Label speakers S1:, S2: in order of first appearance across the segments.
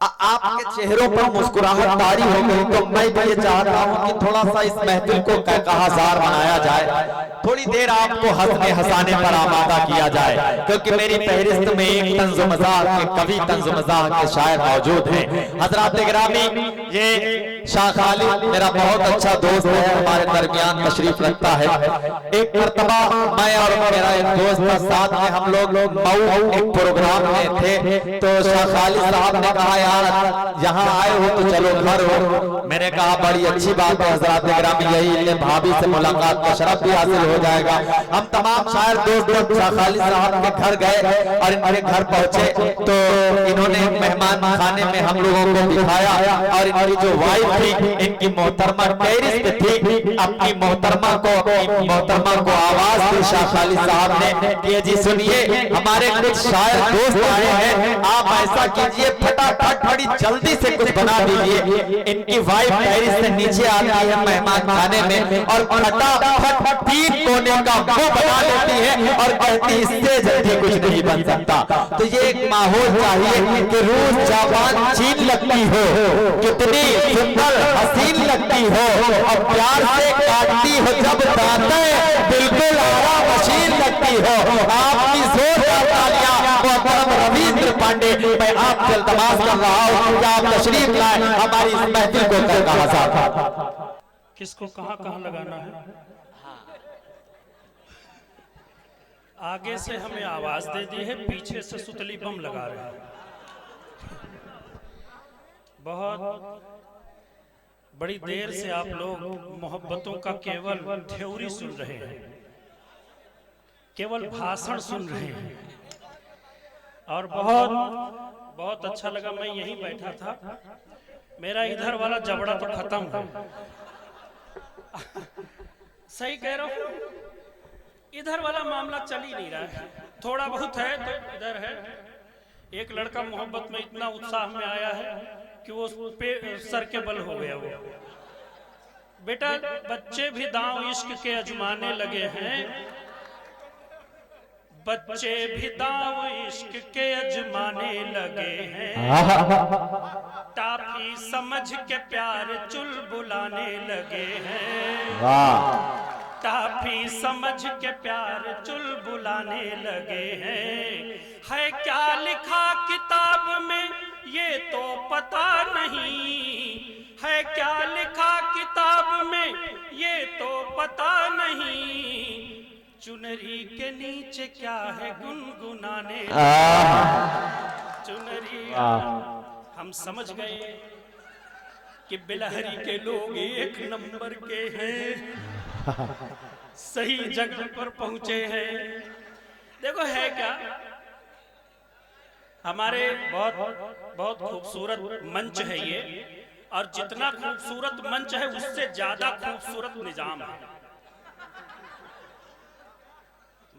S1: आपके चेहरों पर मुस्कुराहट तारी हो गई, तो मैं भी ये चाहता हूँ कि थोड़ा सा इस महफिल को कहकहासार बनाया जाए, थोड़ी देर आपको हंसने हंसाने पर आमादा किया जाए, क्योंकि मेरी फहरिस्त में एक तंज़ मज़ाह के कवि, तंज़ मज़ाह के शायर मौजूद हैं। हज़रात गिरामी, ये शाह खालिद मेरा बहुत अच्छा दोस्त है, हमारे दरमियान तशरीफ रखता है। एक मर्तबा मैं और मेरा एक दोस्त था, साथ में हम लोग मऊ एक प्रोग्राम में थे, तो शाह खालिद साहब ने कहा यार यहाँ आए हो तो चलो घर हो। मैंने कहा बड़ी अच्छी बात है हज़रात गिरामी, यही भाभी से मुलाकात का शरफ भी हासिल हो जाएगा। हम तमाम शायर दोस्त शाह खालिद साहब के घर गए और इनके घर पहुंचे तो इन्होंने मेहमान खाने में हम लोगों को दिखाया, और इनकी जो वाइफ थी, इनकी मोहतरमा टेरिस पे थी, अपनी मोहतरमा को आवाज दी शाह खालिद साहब ने कि जी सुनिए, हमारे कुछ शायर दोस्त आए हैं, आप ऐसा कीजिए फटाफट बड़ी जल्दी से कुछ बना दीजिए। इनकी वाइफ टेरिस से नीचे आती है मेहमान खाने में और फटाफट 3 कोने का मुंह बना लेती है और कहती इससे जल्दी कुछ नहीं बन सकता। तो ये एक माहौल चाहिए कि रूस जापान चीन लगती हो, कितनी सुंदर हसीन लगती हो, और प्यार से काटती हो जब दांतें, बिल्कुल आरा मशीन लगती हो। आपकी जोरदार तालियां मोहतरम रवींद्र पांडे, मैं आपसे इल्तमास कर रहा हूं कि आप तशरीफ लाए हमारी इस महफिल को कहकहासार।
S2: किसको कहां लगाना है? आगे से हमें आवाज दे दी है, पीछे से सुतली बम लगा रहे हैं। बहुत बड़ी देर से आप लोग मोहब्बतों का केवल थ्योरी सुन रहे हैं, केवल भाषण सुन रहे हैं, और बहुत अच्छा लगा। मैं यहीं बैठा था, मेरा इधर वाला जबड़ा तो खत्म है। सही कह रहा हूं, इधर वाला मामला चल ही नहीं रहा है, थोड़ा बहुत है तो इधर है। एक लड़का मोहब्बत में इतना उत्साह में आया है कि वो पे सर के बल हो गया। वो बेटा, बच्चे भी दांव इश्क के अजमाने लगे हैं, बच्चे भी दांव इश्क के अजमाने लगे हैं, टाफी समझ के प्यार चुलबुलाने लगे हैं, टाफी समझ के प्यार चुलबुलाने लगे हैं। है क्या लिखा किताब में ये तो पता नहीं, है क्या लिखा किताब में ये तो पता नहीं, चुनरी के नीचे क्या है गुनगुनाने, चुनरी। हम समझ गए कि बिलहरी के लोग 1 नंबर के हैं, सही जगह पर पहुंचे हैं। देखो है क्या, हमारे बहुत खूबसूरत मंच है ये, और जितना खूबसूरत मंच है उससे ज्यादा खूबसूरत निजाम है।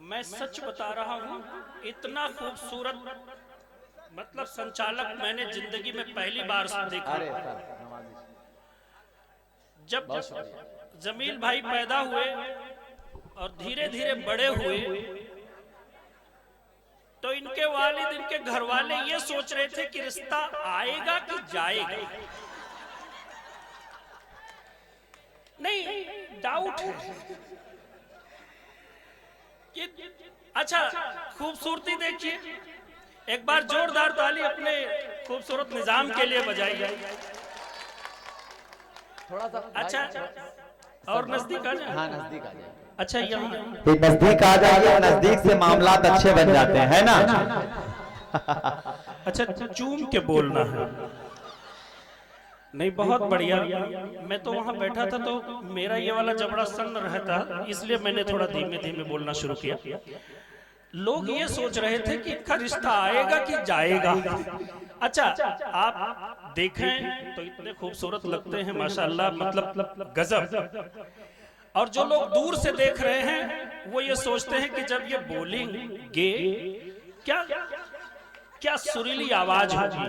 S2: मैं सच बता रहा हूं, इतना खूबसूरत मतलब संचालक मैंने जिंदगी में पहली बार देखा। जब जमील भाई पैदा हुए और धीरे धीरे बड़े हुए, तो इनके वालिद, इनके घर वाले ये सोच रहे थे कि रिश्ता आएगा कि जाएगा। नहीं, डाउट है। अच्छा, खूबसूरती देखिए, एक बार जोरदार ताली अपने खूबसूरत निजाम के लिए बजाइए।
S1: थोड़ा सा
S2: अच्छा, और नजदीक आ जाए।
S1: हाँ, नजदीक आ जाए।
S2: अच्छा, यहाँ
S1: नजदीक आ जाइए, नजदीक से मामलात अच्छे बन जाते हैं ना।
S2: अच्छा, चूम के बोलना है। नहीं, बहुत बढ़िया। मैं तो वहां बैठा था तो मेरा ये वाला जबड़ा सन्न रहता, इसलिए मैंने थोड़ा धीमे धीमे बोलना शुरू किया। लोग ये सोच रहे थे कि इनका रिश्ता आएगा कि जाएगा। अच्छा, आप देखें तो इतने खूबसूरत लगते हैं माशाअल्लाह, मतलब गजब। और जो लोग दूर से देख रहे हैं वो ये सोचते हैं कि जब ये बोलेंगे क्या सुरीली आवाज होगी,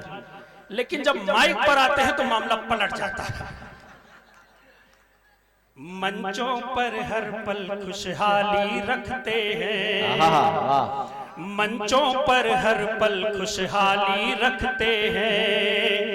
S2: लेकिन जब माइक पर आते हैं तो मामला पलट जाता है। मंचों पर हर पल खुशहाली रखते हैं, मंचों पर हर पल खुशहाली रखते हैं,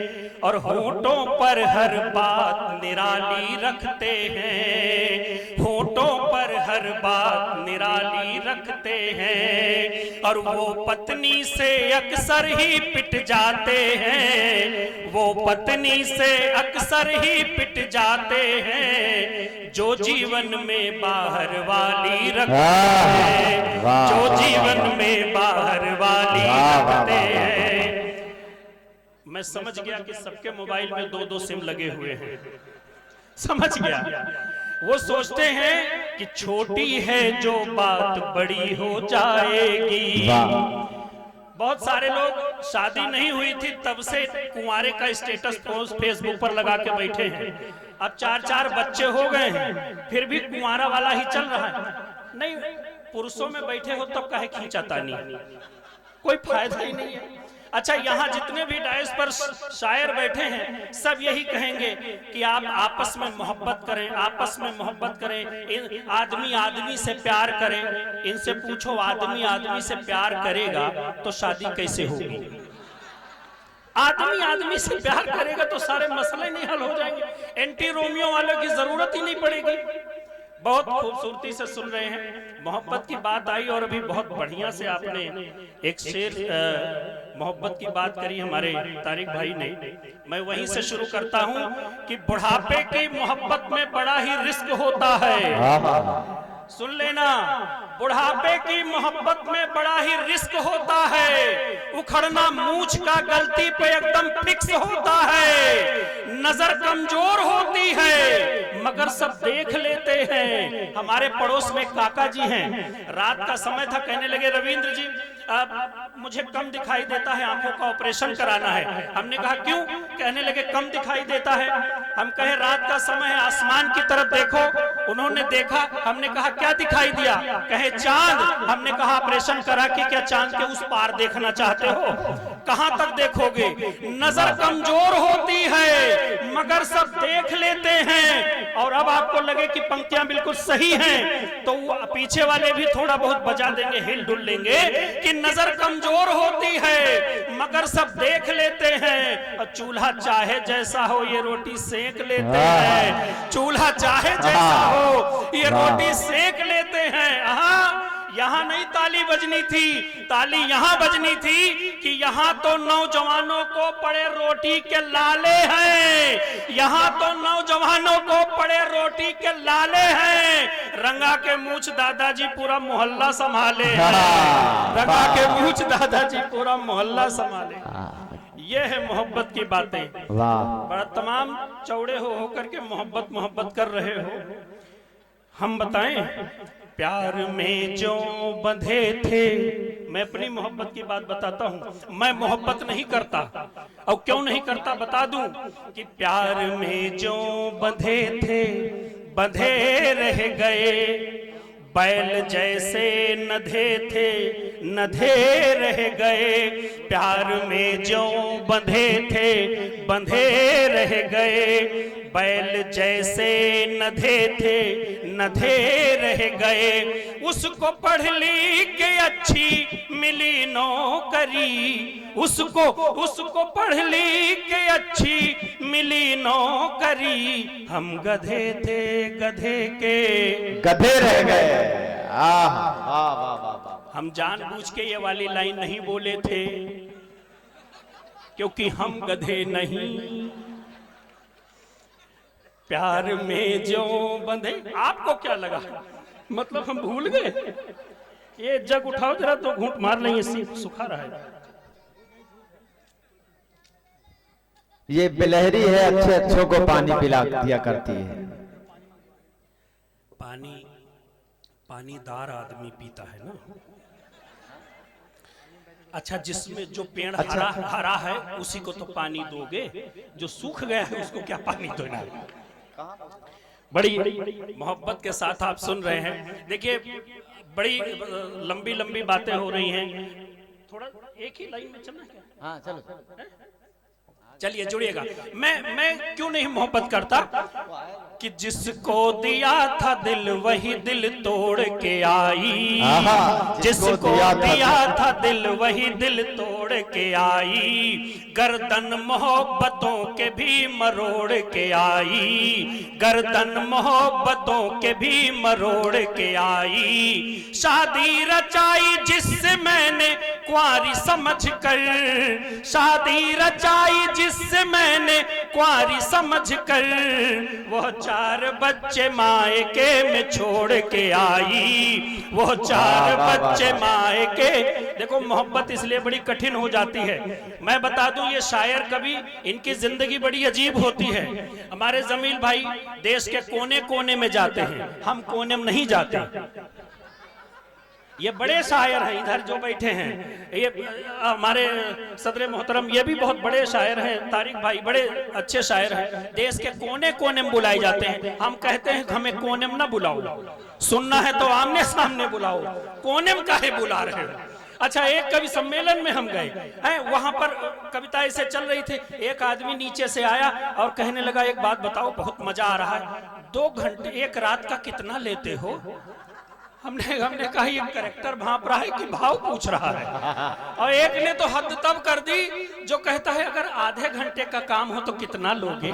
S2: और होठों पर हर बात निराली रखते हैं, होठों पर हर बात निराली रखते हैं। और वो पत्नी से अक्सर ही पिट जाते हैं, वो पत्नी से अक्सर ही पिट जाते हैं, जो जीवन में बाहर वाली रखते हैं, जो जीवन में बाहर वाली रखते हैं। मैं समझ गया कि सबके मोबाइल में 2-2 सिम लगे हुए हैं, समझ गया। वो सोचते हैं कि छोटी है जो बात बड़ी हो जाएगी। बहुत सारे लोग शादी नहीं हुई थी तब से कुंवारे का स्टेटस पोस्ट फेसबुक पर लगा के बैठे हैं। अब 4-4 बच्चे हो गए हैं, फिर भी कुंवारा वाला ही चल रहा है। नहीं, पुरुषों में बैठे हो तब काहे खींचाता नहीं, कोई फायदा ही नहीं है। अच्छा, यहाँ जितने भी डायस पर शायर बैठे हैं सब यही कहेंगे कि आप आपस में मोहब्बत करें, आपस में मोहब्बत करें, आदमी आदमी से प्यार करें। इनसे पूछो आदमी आदमी से प्यार करेगा तो शादी कैसे होगी? आदमी आदमी से प्यार करेगा तो सारे मसले नहीं हल हो जाएंगे, एंटी रोमियो वालों की जरूरत ही नहीं पड़ेगी। बहुत खूबसूरती से सुन रहे हैं, मोहब्बत की बात आई और अभी बहुत बढ़िया से आपने एक शेर मोहब्बत की बात करी हमारे तारिक भाई ने। मैं वहीं से शुरू करता हूं कि बुढ़ापे की मोहब्बत में बड़ा ही रिस्क होता है। सुन लेना, बुढ़ापे की मोहब्बत में बड़ा ही रिस्क होता है। उखड़ना मूंछ का गलती पे एकदम फिक्स होता है। नजर कमजोर होती है मगर सब देख लेते हैं। हमारे पड़ोस में काका जी हैं, रात का समय था, कहने लगे रविंद्र जी मुझे कम दिखाई देता है, आंखों का ऑपरेशन कराना है। हमने कहा क्यों? कहने लगे कम दिखाई देता है। हम कहे रात का समय है, आसमान की तरफ देखो। उन्होंने देखा, हमने कहा क्या दिखाई दिया? कहे चांद। हमने कहा ऑपरेशन करा के क्या चांद के उस पार देखना चाहते हो? कहां तक देखोगे? नजर कमजोर होती है मगर सब देख लेते हैं। और अब आपको लगे कि पंक्तियां बिल्कुल सही हैं तो वो पीछे वाले भी थोड़ा बहुत बजा देंगे, हिल डुल लेंगे कि नजर कमजोर होती है मगर सब देख लेते हैं। और चूल्हा चाहे जैसा हो ये रोटी सेक लेते हैं, चूल्हा चाहे जैसा हो ये रोटी सेक लेते हैं। यहाँ नहीं ताली बजनी थी, ताली यहाँ बजनी थी कि यहाँ तो नौजवानों को पड़े रोटी के लाले हैं, यहाँ तो नौजवानों को पड़े रोटी के लाले हैं। रंगा के मूछ दादाजी पूरा मोहल्ला संभाले, रंगा के मूछ दादाजी पूरा मोहल्ला संभाले। ये है मोहब्बत की बातें। बड़ा तमाम चौड़े हो होकर के मोहब्बत कर रहे हो। हम बताएं, प्यार में जो बंधे थे, मैं अपनी मोहब्बत की बात बताता हूं। मैं मोहब्बत नहीं करता, और क्यों नहीं करता बता दूं कि प्यार में जो बंधे थे बंधे रह गए, बैल जैसे नधे थे नधे रह गए। प्यार में जो बंधे थे बंधे रह गए, बैल जैसे नधे थे नधे रह गए। उसको पढ़ लिख के अच्छी मिली नौकरी, उसको पढ़ लिख के अच्छी मिली नौकरी। हम गधे थे गधे के
S1: गधे रह गए।
S2: हम जानबूझ के ये वाली लाइन नहीं बोले थे क्योंकि हम गधे नहीं। प्यार में जो बंधे, आपको क्या लगा मतलब हम भूल गए? ये जग उठाओ जरा तो घूंट मार लेंगे, सुखा रहा है।
S1: ये बिलहरी है, अच्छे अच्छों को पानी पिला दिया करती है।
S2: पानीदार आदमी पीता है ना। अच्छा, जिसमें जो पेड़ हरा है उसी को तो पानी दोगे, जो सूख गया है उसको क्या पानी देना? बड़ी मोहब्बत के साथ आप सुन रहे हैं। देखिए, बड़ी लंबी लंबी बातें हो रही हैं, थोड़ा एक ही लाइन में चलना क्या?
S1: हाँ चलो,
S2: चलिए जुड़िएगा। मैं क्यों नहीं मोहब्बत करता? कि जिसको दिया था दिल वही दिल तोड़ के आई, जिसको दिया था दिल वही दिल तोड़ के आई, गर्दन मोहब्बतों के भी मरोड़ के आई, गर्दन मोहब्बतों के भी मरोड़ के आई। शादी रचाई जिससे मैंने कुंवारी समझ कर, शादी रचाई जिससे मैंने कुंवारी समझ कर, वो 4 बच्चे मायके में छोड़ के आई, वो 4 बच्चे मायके। देखो मोहब्बत इसलिए बड़ी कठिन हो जाती है। मैं बता दूं ये शायर कवि इनकी जिंदगी बड़ी अजीब होती है। हमारे जमील भाई देश के कोने कोने में जाते हैं, हम कोने में नहीं जाते। ये बड़े शायर हैं, इधर जो बैठे हैं ये हमारे सदर मोहतरम, ये भी बहुत बड़े शायर हैं। तारिक भाई बड़े अच्छे शायर हैं। देश के कोने कोने में बुलाए जाते हैं। हम कहते हैं हमें कोने में ना बुलाओ, सुनना है तो आमने सामने बुलाओ, कोने में काहे बुला रहे हो। अच्छा, एक कवि सम्मेलन में हम गए हैं, वहां पर कविता ऐसे चल रही थी। एक आदमी नीचे से आया और कहने लगा एक बात बताओ, बहुत मजा आ रहा है, 2 घंटे 1 रात का कितना लेते हो। हमने कहा ये कैरेक्टर भांप रहा है कि भाव पूछ रहा है। और एक ने तो हद तब कर दी जो कहता है अगर आधे घंटे का काम हो तो कितना लोगे।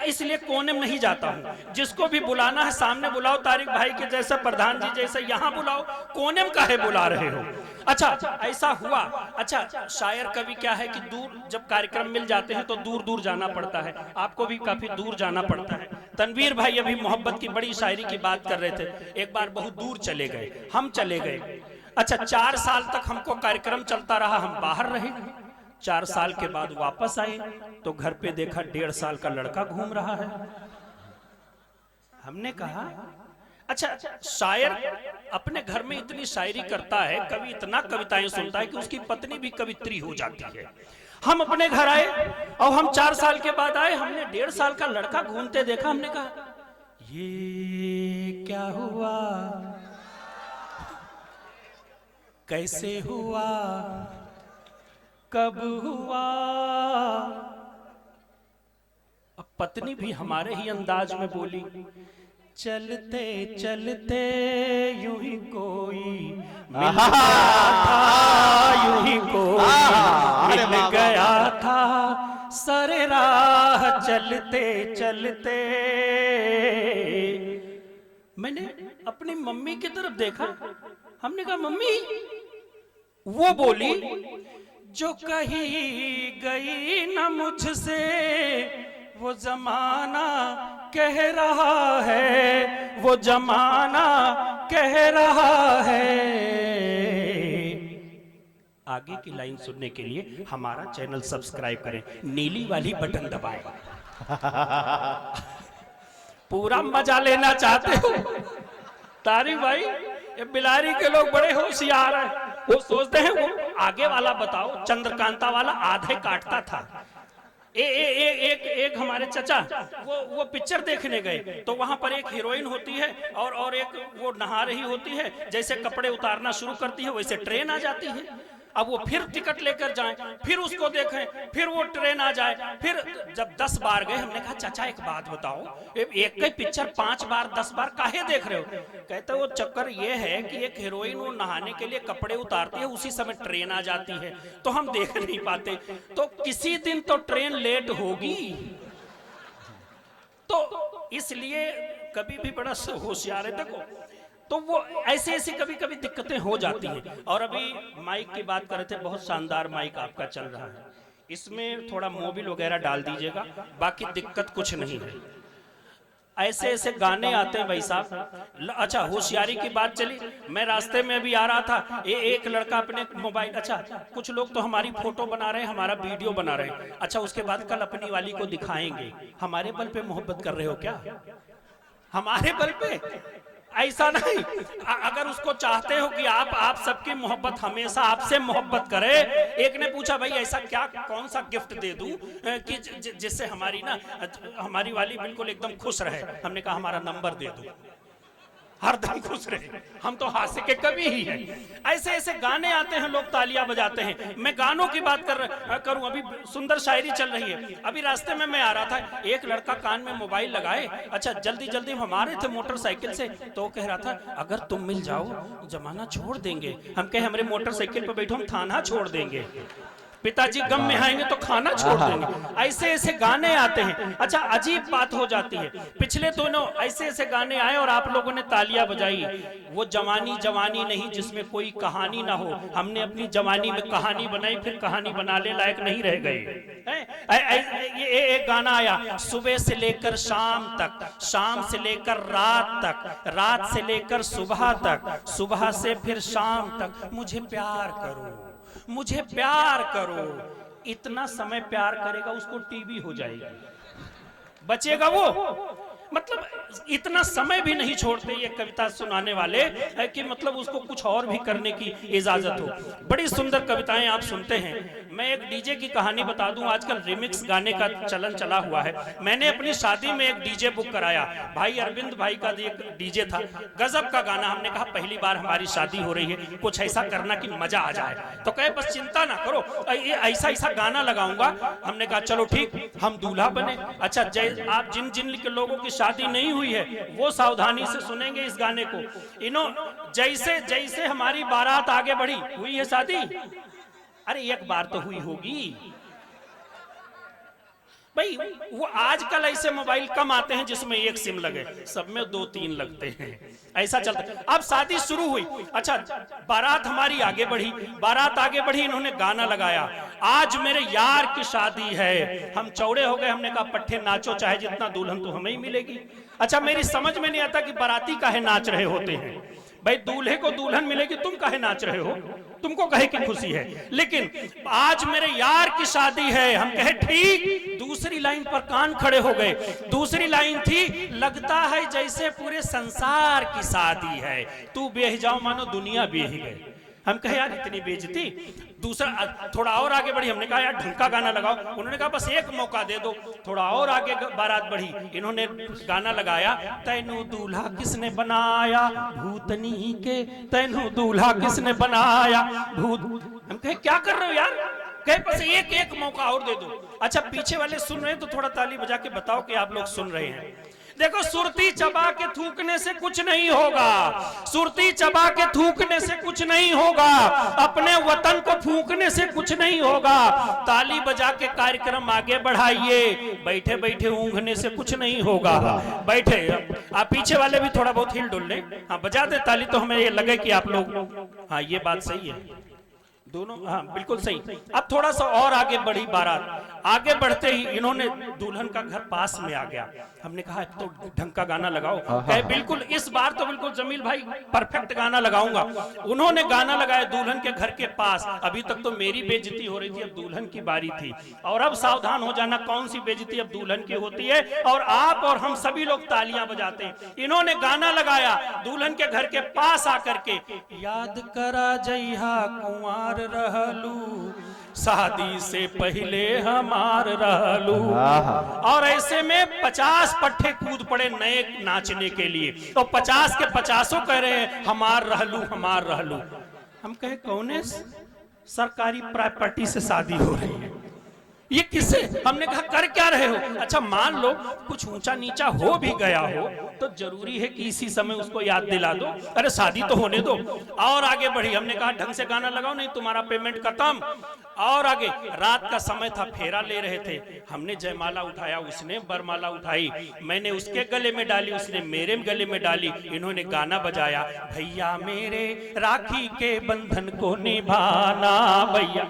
S2: इसलिए कोने में नहीं जाता हूं। जिसको भी बुलाना है सामने बुलाओ, तारिक भाई के जैसा, प्रधान जी जैसे यहां बुलाओ, कोने में काहे बुला रहे हो। अच्छा, ऐसा हुआ। अच्छा, शायर कवि क्या है कि दूर जब कार्यक्रम मिल जाते हैं तो दूर दूर जाना पड़ता है। आपको भी काफी दूर जाना पड़ता है। तनवीर भाई अभी मोहब्बत की बड़ी शायरी की बात कर रहे थे। एक बार बहुत दूर चले गए, हम चले गए। अच्छा, 4 साल तक हमको कार्यक्रम चलता रहा, हम बाहर रहे। 4 साल के बाद वापस आए तो घर पे देखा 1.5 साल का लड़का घूम रहा है। हमने कहा अच्छा, शायर अपने घर में इतनी शायरी करता है, कवि इतना कविताएं सुनता है कि उसकी पत्नी भी कवित्री हो जाती है। हम अपने घर आए और हम 4 साल के बाद आए, हमने 1.5 साल का लड़का घूमते देखा। हमने कहा ये क्या हुआ, कैसे हुआ, कब हुआ। अब पत्नी भी हमारे ही अंदाज में बोली, चलते चलते यूं ही कोई मिल गया था, यूं ही कोई मिल गया था, सरे राह चलते चलते। मैंने अपनी मम्मी की तरफ देखा, हमने कहा मम्मी। वो बोली जो कही गई न मुझसे वो जमाना कह रहा है, वो जमाना कह रहा है। आगे की लाइन सुनने के लिए हमारा चैनल सब्सक्राइब करें, नीली वाली बटन दबाएं। पूरा मजा लेना चाहते हो तारिक भाई, ये बिलारी के लोग बड़े होशियार हैं। वो सोचते हैं वो आगे वाला बताओ, चंद्रकांता वाला आधे काटता था। एक हमारे चचा वो पिक्चर देखने गए तो वहां पर एक हीरोइन होती है और एक वो नहा रही होती है। जैसे कपड़े उतारना शुरू करती है वैसे ट्रेन आ जाती है। अब वो फिर टिकट लेकर जाएं, फिर उसको देखें, फिर वो ट्रेन आ जाए। फिर जब 10 बार गए, हमने कहा चाचा एक बात बताओ, एक ही पिक्चर 5 बार 10 बार काहे देख रहे हो। कहते वो चक्कर ये है कि एक हीरोइन वो नहाने के लिए कपड़े उतारती है, उसी समय ट्रेन आ जाती है तो हम देख नहीं पाते। तो किसी दिन तो ट्रेन लेट होगी, तो इसलिए कभी भी बड़ा होशियार है। देखो तो वो ऐसे ऐसी कभी कभी दिक्कतें हो जाती हैं। और अभी माइक की बात कर रहे थे, बहुत शानदार माइक आपका चल रहा है, इसमें थोड़ा मोबिल वगैरह डाल दीजिएगा, बाकी दिक्कत कुछ नहीं है। ऐसे ऐसे गाने आते हैं भाई साहब। अच्छा, होशियारी की बात चली, मैं रास्ते में अभी आ रहा था, एक लड़का अपने मोबाइल, अच्छा कुछ लोग तो हमारी फोटो बना रहे हैं, हमारा वीडियो बना रहे हैं। अच्छा, उसके बाद कल अपनी वाली को दिखाएंगे। हमारे बल पे मोहब्बत कर रहे हो क्या? हमारे बल पे ऐसा नहीं। अगर उसको चाहते हो कि आप सबकी मोहब्बत हमेशा आपसे मोहब्बत करे। एक ने पूछा भाई ऐसा क्या, कौन सा गिफ्ट दे दूं कि जिससे हमारी वाली बिल्कुल एकदम खुश रहे। हमने कहा हमारा नंबर दे दो। हरदम खुश रहे, हम तो हास्य के कवि ही हैं। ऐसे ऐसे गाने आते हैं, लोग तालियां बजाते हैं। मैं गानों की बात करूं, अभी सुंदर शायरी चल रही है। अभी रास्ते में मैं आ रहा था, एक लड़का कान में मोबाइल लगाए, अच्छा जल्दी जल्दी हम आ रहे थे मोटरसाइकिल से, तो कह रहा था अगर तुम मिल जाओ जमाना छोड़ देंगे। हम कहे हमारे मोटरसाइकिल पर बैठो, हम थाना छोड़ देंगे, पिताजी गम में आएंगे तो खाना छोड़ देंगे। ऐसे ऐसे गाने आते हैं। अच्छा अजीब बात हो जाती है, पिछले दोनों ऐसे ऐसे गाने आए और आप लोगों ने तालियां बजाई। वो जवानी जवानी नहीं जिसमें कोई कहानी ना हो, हमने अपनी जवानी में कहानी बनाई, फिर कहानी बनाने लायक नहीं रह गए। ये एक गाना आया, सुबह से लेकर शाम तक, शाम से लेकर रात तक, रात से लेकर सुबह तक, सुबह से फिर शाम तक, मुझे प्यार करो, मुझे प्यार करो। इतना समय प्यार करेगा उसको टीबी हो जाएगी, बचेगा वो? मतलब इतना समय भी नहीं छोड़ते ये कविता सुनाने वाले कि मतलब उसको कुछ और भी करने की इजाजत हो। बड़ी सुंदर कविताएं आप सुनते हैं। मैं एक डीजे की कहानी बता दूं, आजकल रिमिक्स गाने का चलन चला हुआ है। मैंने अपनी शादी में एक डीजे बुक कराया, भाई अरविंद भाई का एक डीजे था, गजब का गाना। हमने कहा पहली बार हमारी शादी हो रही है, कुछ ऐसा करना कि मजा आ जाए। तो कहे बस चिंता ना करो, ऐसा ऐसा गाना लगाऊंगा। हमने कहा चलो ठीक, हम दूल्हा बने। अच्छा आप जिन जिन लोगों की शादी नहीं हुई है वो सावधानी से सुनेंगे इस गाने को। जैसे जैसे हमारी बारात आगे बढ़ी, हुई है शादी, अरे एक बार तो हुई होगी भाई। वो आजकल ऐसे मोबाइल कम आते हैं जिसमें एक सिम लगे, सब में 2-3 लगते हैं, ऐसा चलता है। अब शादी शुरू हुई, अच्छा बारात हमारी आगे बढ़ी, बारात आगे बढ़ी, इन्होंने गाना लगाया, आज मेरे यार की शादी है। हम चौड़े हो गए, हमने कहा पट्टे नाचो, चाहे जितना दुल्हन तो हमें ही मिलेगी। अच्छा मेरी समझ में नहीं आता कि बाराती काहे नाच रहे होते हैं भाई, दूल्हे को दुल्हन मिलेगी, तुम काहे नाच रहे हो, तुमको कहे की खुशी है। लेकिन आज मेरे यार की शादी है, हम कहे ठीक। दूसरी लाइन पर कान खड़े हो गए, दूसरी लाइन थी, लगता है जैसे पूरे संसार की शादी है, तू बेह जाओ मानो दुनिया बेह गई। हम कहे यार इतनी बेइज्जती। दूसरा थोड़ा और आगे बढ़ी, हमने कहा यार ढंग का गाना लगाओ। उन्होंने कहा बस एक मौका दे दो। थोड़ा और आगे बारात बढ़ी, इन्होंने गाना लगाया, तैनू दूल्हा किसने बनाया भूतनी के, तैनू दूल्हा किसने बनाया भूत। हम कहे क्या कर रहे हो यार, कहे बस एक एक मौका और दे दो। अच्छा पीछे वाले सुन रहे हैं तो थोड़ा ताली बजा के बताओ कि आप लोग सुन रहे हैं। देखो सुरती चबा के थूकने से कुछ नहीं होगा, सुरती चबा के थूकने से कुछ नहीं होगा, अपने वतन को फूंकने से कुछ नहीं होगा। ताली बजा के कार्यक्रम आगे बढ़ाइए, बैठे बैठे ऊँघने से कुछ नहीं होगा। बैठे आप पीछे वाले भी थोड़ा बहुत हिल डुल ले, हाँ बजा दे ताली तो हमें ये लगे कि आप लोग, हाँ ये बात सही है दोनों, हाँ बिल्कुल सही। अब थोड़ा सा और आगे बढ़ी बारात, आगे बढ़ते ही इन्होंने दुल्हन का घर पास में आ गया। हमने कहा तो ढंग का गाना लगाओ, कहे बिल्कुल इस बार तो बिल्कुल जमील भाई परफेक्ट गाना लगाऊंगा। उन्होंने गाना लगाया दुल्हन के घर के पास। अभी तक तो मेरी बेइज्जती हो रही थी, अब दुल्हन की बारी थी। और अब सावधान हो जाना, कौन सी बेइज्जती अब दुल्हन की होती है और आप और हम सभी लोग तालियां बजाते हैं। इन्होंने गाना लगाया दुल्हन के घर के पास आकर के, याद करा जइहा कुंवार रहलू, शादी से पहले हमार रहलू। और ऐसे में 50 पट्टे कूद पड़े नए नाचने के लिए, तो 50 के 50 कह रहे हैं हमार रहलू हमार रहलू। हम कहे कौन सरकारी प्रॉपर्टी से शादी हो रही है, ये किससे? हमने कहा कर क्या रहे हो? अच्छा मान लो कुछ ऊंचा नीचा हो भी गया हो तो जरूरी है कि इसी समय उसको याद दिला दो, अरे शादी तो होने दो। और आगे बढ़ी, हमने कहा ढंग से गाना लगाओ नहीं तुम्हारा पेमेंट खत्म। और आगे रात का समय था, फेरा ले रहे थे, हमने जयमाला उठाया, उसने बरमाला उठाई, मैंने उसके गले में डाली, उसने मेरे गले में डाली। इन्होंने गाना बजाया, भैया मेरे राखी के बंधन को निभाना भैया।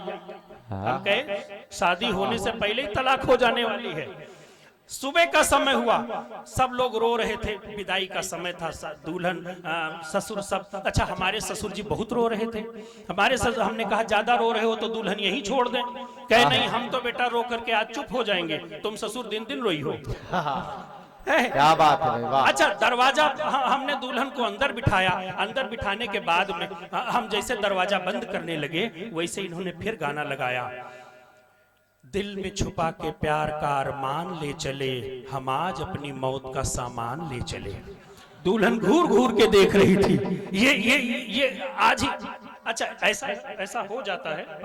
S2: हम कहे शादी होने से पहले ही तलाक हो जाने वाली है। सुबह का समय हुआ, सब लोग रो रहे थे, विदाई का समय था, दुल्हन ससुर सब। अच्छा हमारे ससुर जी बहुत रो रहे थे, हमारे ससुर, हमने कहा ज्यादा रो रहे हो तो दुल्हन यहीं छोड़ दें। कहे नहीं हम तो बेटा रो करके आज चुप हो जाएंगे, तुम ससुर दिन दिन रोई हो।
S1: क्या बात है वाह।
S2: अच्छा दरवाजा, हमने दुल्हन को अंदर बिठाया, अंदर बिठाने के बाद में हम जैसे दरवाजा बंद करने लगे वैसे इन्होंने फिर गाना लगाया, दिल में छुपा के प्यार का अरमान ले चले, हम आज अपनी मौत का सामान ले चले। दुल्हन घूर घूर के देख रही थी। ये आज ही अच्छा ऐसा हो जाता है।